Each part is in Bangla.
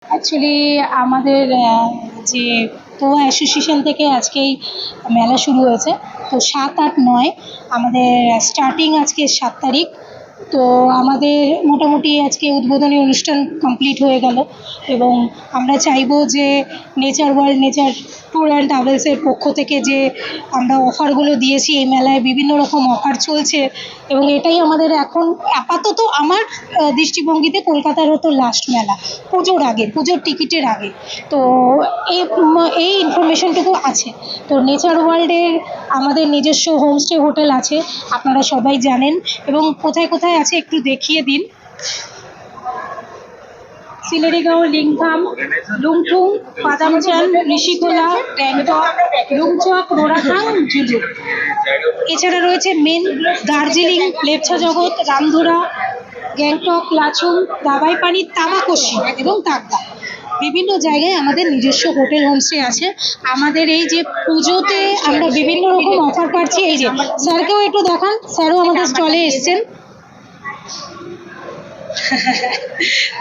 অ্যাকচুয়ালি আমাদের যে গোয়া অ্যাসোসিয়েশন থেকে আজকেই মেলা শুরু হয়েছে। তো ৭, ৮, ৯ আমাদের স্টার্টিং আজকে ৭ তারিখ। তো আমাদের মোটামুটি আজকে উদ্বোধনী অনুষ্ঠান কমপ্লিট হয়ে গেল এবং আমরা চাইবো যে nature world nature tour and ট্রাভেলসের পক্ষ থেকে যে আমরা অফারগুলো দিয়েছি, এই মেলায় বিভিন্ন রকম অফার চলছে এবং এটাই আমাদের এখন আপাতত আমার দৃষ্টিভঙ্গিতে কলকাতার হতো লাস্ট মেলা, পুজোর আগে, পুজোর টিকিটের আগে। তো এই ইনফরমেশনটুকু আছে। তো নেচার ওয়ার্ল্ডের আমাদের নিজস্ব হোমস্টে হোটেল আছে, আপনারা সবাই জানেন। এবং কোথায় কোথায় আছে একটু দেখিয়ে দিন। সিলেরিগাঁও, লিংথাম, লুংথুং, পাদামচান, ঋষিখোলা, গ্যাংটক, লুংচক, নোরাথাং, জুজু। এছাড়া রয়েছে মেন দার্জিলিং, লেপচা জগৎ, রামধুরা, গ্যাংটক, লাচুং, দাবাইপানি, তামাকোশি এবং তাকদা। বিভিন্ন জায়গায় আমাদের নিজস্ব হোটেল হোমস্টে আছে। আমাদের এই যে পুজোতে আমরা বিভিন্ন রকম অফার পাচ্ছি। এই যে স্যারকেও একটু দেখান, স্যারও আমাদের স্টলে এসছেন।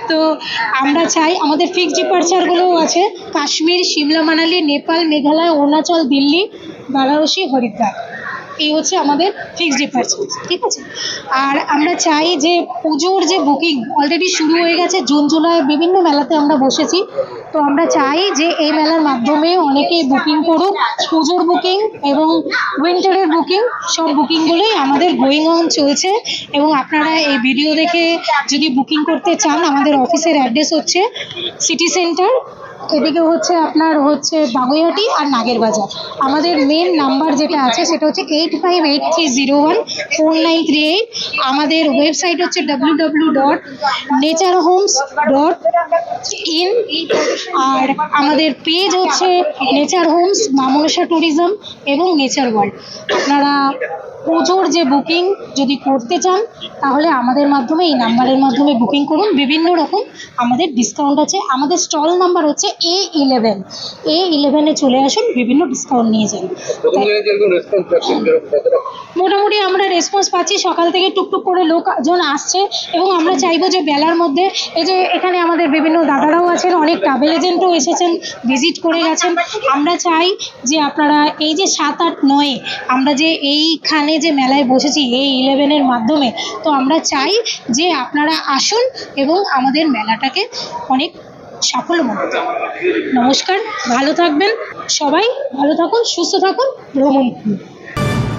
তো আমরা চাই আমাদের ফিক্সড ডিপার্চারগুলোও আছে কাশ্মীর, সিমলা, মানালি, নেপাল, মেঘালয়, অরুণাচল, দিল্লি, বারাণসী, হরিদ্বার। এই হচ্ছে আমাদের ফিক্সড ডিপার্চার, ঠিক আছে। আর আমরা চাই যে পুজোর যে বুকিং অলরেডি শুরু হয়ে গেছে, জুন জুলাই বিভিন্ন মেলাতে আমরা বসেছি। তো আমরা চাই যে এই মেলার মাধ্যমে অনেকেই বুকিং করুক, পুজোর বুকিং এবং উইন্টারের বুকিং, সব বুকিংগুলোই আমাদের গোয়িং অন চলছে। এবং আপনারা এই ভিডিও দেখে যদি বুকিং করতে চান, আমাদের অফিসের অ্যাড্রেস হচ্ছে সিটি সেন্টার, এদিকে হচ্ছে আপনার হচ্ছে বাগুইহাটি আর নাগের বাজার। আমাদের মেন নাম্বার যেটা আছে সেটা হচ্ছে 8583014938। আমাদের ওয়েবসাইট হচ্ছে www.naturhomes.in। আর আমাদের পেজ হচ্ছে নেচার হোমস, মা মনসা ট্যুরিজম এবং নেচার ওয়ার্ল্ড। আপনারা পুজোর যে বুকিং যদি করতে চান তাহলে আমাদের মাধ্যমে, এই নাম্বারের মাধ্যমে বুকিং করুন। বিভিন্ন রকম আমাদের ডিসকাউন্ট আছে। আমাদের স্টল নাম্বার হচ্ছে A11 চলে আসুন, বিভিন্ন ডিসকাউন্ট নিয়ে যান। মোটামুটি আমরা রেসপন্স পাচ্ছি, সকাল থেকে টুকটুক করে লোকজন আসছে এবং আমরা চাইবো যে বেলার মধ্যে এই যে এখানে আমাদের বিভিন্ন দাদারাও আছেন, অনেক ট্রাভেল এজেন্টও এসেছেন, ভিজিট করে গেছেন। আমরা চাই যে আপনারা এই যে ৭, ৮, ৯ আমরা যে এইখানে যে মেলায় বসেছি A11 মাধ্যমে, তো আমরা চাই যে আপনারা আসুন এবং আমাদের মেলাটাকে অনেক সাফল্যমণ্ডিত। নমস্কার, ভালো থাকবেন সবাই, ভালো থাকুন, সুস্থ থাকুন, ভ্রমণ করুন।